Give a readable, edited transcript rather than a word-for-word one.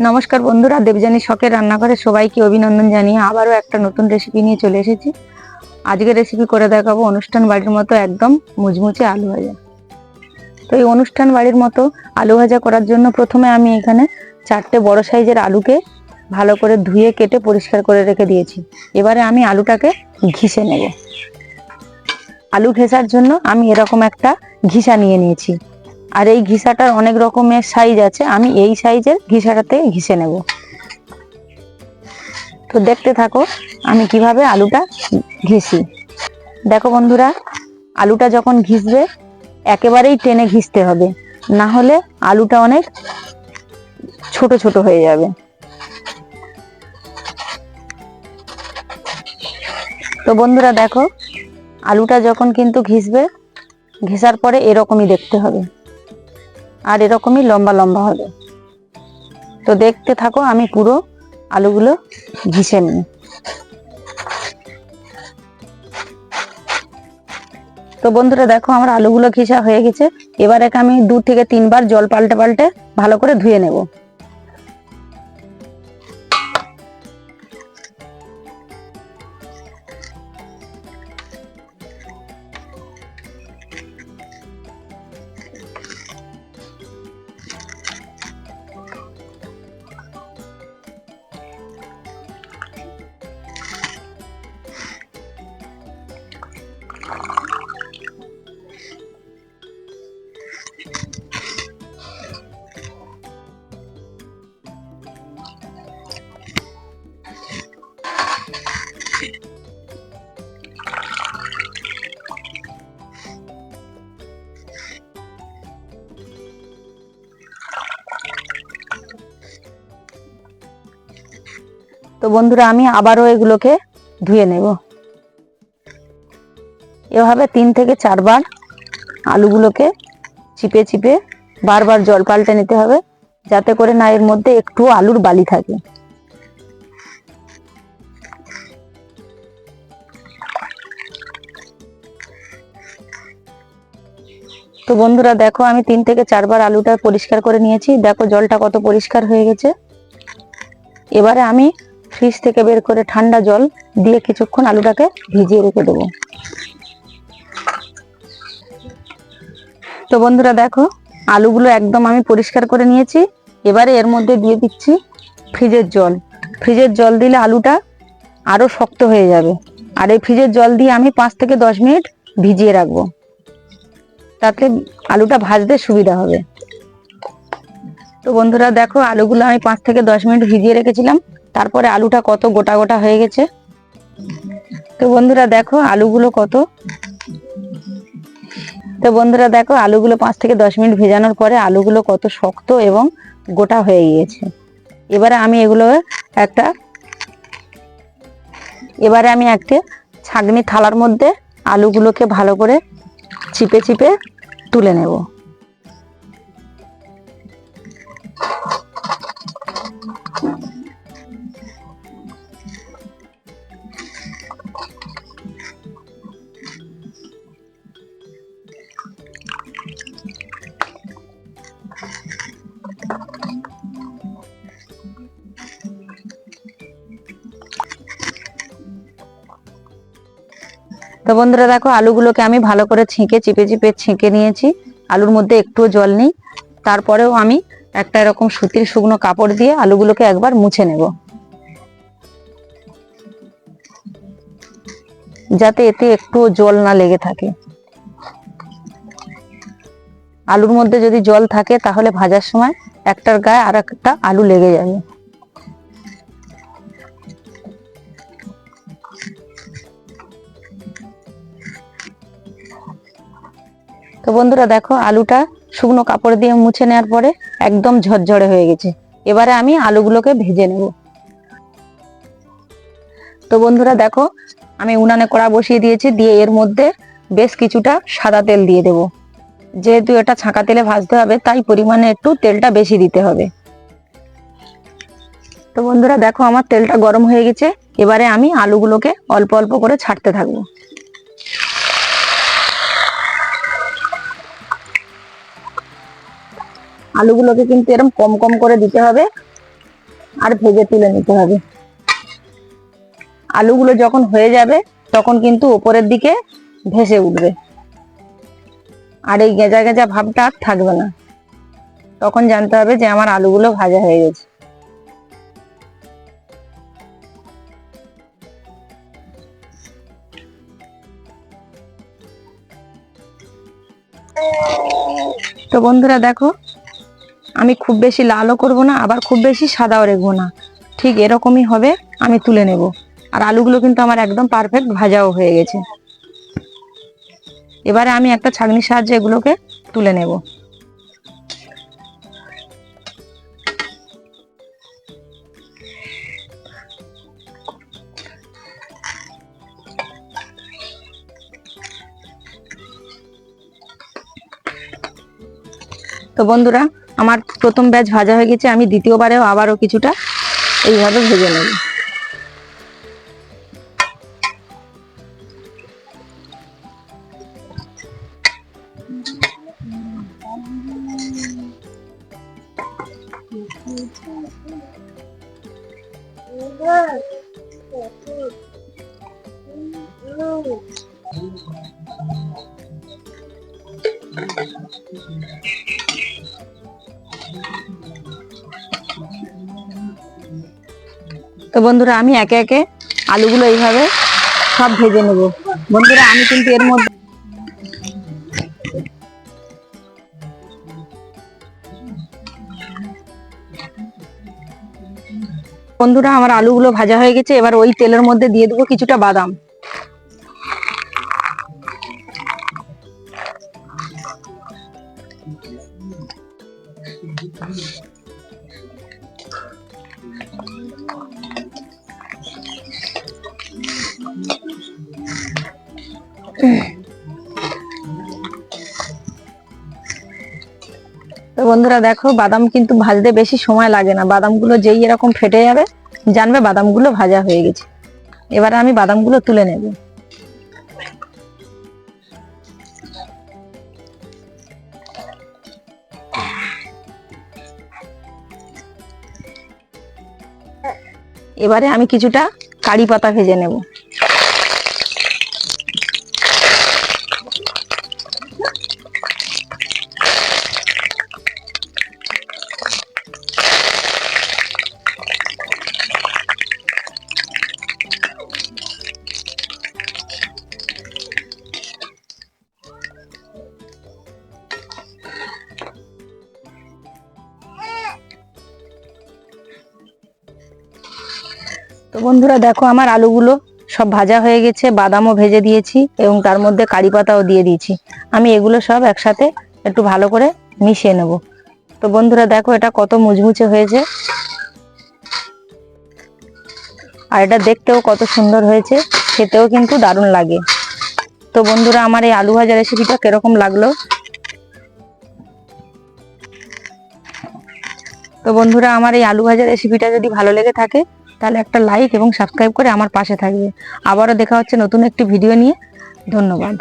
নমস্কার বন্ধুরা, দেবযানী শখের রান্নাঘরে সবাইকে অভিনন্দন জানিয়ে আবারও একটা নতুন রেসিপি নিয়ে চলে এসেছি। আজকে রেসিপি করে দেখাবো অনুষ্ঠান বাড়ির মতো একদম মুচমুচে আলু ভাজা। তো এই অনুষ্ঠান বাড়ির মতো আলু ভাজা করার জন্য প্রথমে আমি এখানে 4টে বড় সাইজের আলুকে ভালো করে ধুয়ে কেটে পরিষ্কার করে রেখে দিয়েছি। এবারে আমি আলুটাকে ঘিষে নেব। আলু ঘেঁষার জন্য আমি এরকম একটা ঘিষা নিয়ে নিয়েছি। আর এই ঘিষাটার অনেক রকমের সাইজ আছে, আমি এই সাইজের ঘিষাটাতে ঘিষে নেব। তো দেখতে থাকো আমি কিভাবে আলুটা ঘিষি। দেখো বন্ধুরা, আলুটা যখন ঘিষবে একেবারেই টেনে ঘিষতে হবে, না হলে আলুটা অনেক ছোট ছোট হয়ে যাবে। তো বন্ধুরা দেখো, আলুটা যখন কিন্তু ঘিষবে, ঘেঁষার পরে এরকমই দেখতে হবে আর এরকমই লম্বা লম্বা হবে। তো দেখতে থাকো আমি পুরো আলুগুলো ঘিষে নিই। তো বন্ধুরা দেখো, আমার আলুগুলো ঘিষা হয়ে গেছে। এবারে আমি 2 থেকে 3 বার জল পাল্টে পাল্টে ভালো করে ধুয়ে নেব। তো বন্ধুরা আমি আবারও এগুলোকে ধুয়ে নেব। এভাবে 3 থেকে 4 বার আলুগুলোকে চিপে চিপে বারবার জল পাল্টে নিতে হবে, যাতে করে না এর মধ্যে একটু আলুর বালি থাকে। তো বন্ধুরা দেখো, আমি 3 থেকে 4 বার আলুটা পরিষ্কার করে নিয়েছি। দেখো জলটা কত পরিষ্কার হয়ে গেছে। এবারে আমি ফ্রিজ থেকে বের করে ঠান্ডা জল দিয়ে কিছুক্ষণ আলুটাকে ভিজিয়ে রেখে দেবো। তো বন্ধুরা দেখো, আলুগুলো একদম আমি পরিষ্কার করে নিয়েছি। এবারে এর মধ্যে দিয়ে দিচ্ছি ফ্রিজের জল। ফ্রিজের জল দিলে আলুটা আরো শক্ত হয়ে যাবে। আর এই ফ্রিজের জল দিয়ে আমি 5 থেকে 10 মিনিট ভিজিয়ে রাখবো, তাতে আলুটা ভাজতে সুবিধা হবে। তো বন্ধুরা দেখো, আলুগুলো আমি 5 থেকে 10 মিনিট ভিজিয়ে রেখেছিলাম, তারপরে আলুটা কত গোটা গোটা হয়ে গেছে। তো বন্ধুরা দেখো আলুগুলো কত তো বন্ধুরা দেখো, আলুগুলো 5 থেকে 10 মিনিট ভেজানোর পরে আলুগুলো কত শক্ত এবং গোটা হয়ে গিয়েছে। এবারে আমি একটা ছাঁকনি থালার মধ্যে আলুগুলোকে ভালো করে চিপে চিপে তুলে নেব। তো বন্ধুরা দেখো, আলুগুলোকে আমি ভালো করে চিপে চিপে ছেঁকে নিয়েছি। আলুর মধ্যে একটুও জল নেই। তারপরেও আমি একটা এরকম সুতির শুকনো কাপড় দিয়ে আলুগুলোকে একবার মুছে নেব, যাতে এতে একটুও জল না লেগে থাকে। আলুর মধ্যে যদি জল থাকে তাহলে ভাজার সময় একটার গায়ে আর একটা আলু লেগে যাবে। তো বন্ধুরা দেখো, আলুটা শুকনো কাপড় দিয়ে মুছে নেওয়ার পরে একদম ঝরঝরে হয়ে গেছে। এবারে আমি আলুগুলোকে ভেজে নেব। তো বন্ধুরা দেখো, আমি উনানে কড়া বসিয়ে দিয়েছি, দিয়ে এর মধ্যে বেশ কিছুটা সাদা তেল দিয়ে দেব। যেহেতু এটা ছাঁকা তেলে ভাজতে হবে, তাই পরিমাণে একটু তেলটা বেশি দিতে হবে। তো বন্ধুরা দেখো, আমার তেলটা গরম হয়ে গেছে। এবারে আমি আলুগুলোকে অল্প অল্প করে ছাড়তে থাকবো। আলুগুলোকে কিন্তু এরকম কম কম করে দিতে হবে, আর ভেজে তুলে নিতে হবে। আলুগুলো যখন হয়ে যাবে তখন কিন্তু উপরের দিকে ভেসে উঠবে, আর এই গেজা গেজা ভাবটা আর থাকবে না। তখন জানতে হবে যে আমার আলুগুলো ভাজা হয়ে গেছে। তো বন্ধুরা দেখো, আমি খুব বেশি লালও করব না, আবার খুব বেশি সাদাও রাখবো না, ঠিক এরকমই হবে। আমি তুলে নেব। আর আলুগুলো কিন্তু আমার একদম পারফেক্ট ভাজাও হয়ে গেছে। এবারে আমি একটা ছাঁকনির সাহায্যে এগুলোকে তুলে নেব। তো বন্ধুরা, আমার প্রথম ব্যাচ ভাজা হয়ে গেছে। আমি দ্বিতীয়বারেও আবারও কিছুটা এইভাবে ভেজে নেব। তো বন্ধুরা, আমি একে একে আলুগুলো এইভাবে সব ভেজে নেব। বন্ধুরা, আমি কিন্তু এর মধ্যে বন্ধুরা আমার আলুগুলো ভাজা হয়ে গেছে। এবার ওই তেলের মধ্যে দিয়ে দেবো কিছুটা বাদাম। তো বন্ধুরা দেখো, বাদাম কিন্তু ভাজতে বেশি সময় লাগে না। বাদামগুলো যেই এরকম ফেটে যাবে জানবে বাদামগুলো ভাজা হয়ে গেছে। এবারে আমি বাদামগুলো তুলে নেব। এবারে আমি কিছুটা কারি পাতা ভেজে নেব। তো বন্ধুরা দেখো, আমার আলুগুলো সব ভাজা হয়ে গেছে, বাদামও ভেজে দিয়েছি এবং তার মধ্যে কারি পাতাও দিয়ে দিয়েছি। আমি এগুলো সব একসাথে একটু ভালো করে মিশিয়ে নেব। তো বন্ধুরা দেখো, এটা কত মুচমুচে হয়েছে, আর এটা দেখতেও কত সুন্দর হয়েছে, খেতেও কিন্তু দারুণ লাগে। তো বন্ধুরা, আমার এই আলু ভাজা রেসিপিটা কিরকম লাগলো? তো বন্ধুরা, আমার এই আলু ভাজা রেসিপিটা যদি ভালো লেগে থাকে তাহলে একটা লাইক এবং সাবস্ক্রাইব করে আমার পাশে থাকবে। আবারও দেখা হচ্ছে নতুন একটি ভিডিও নিয়ে। ধন্যবাদ।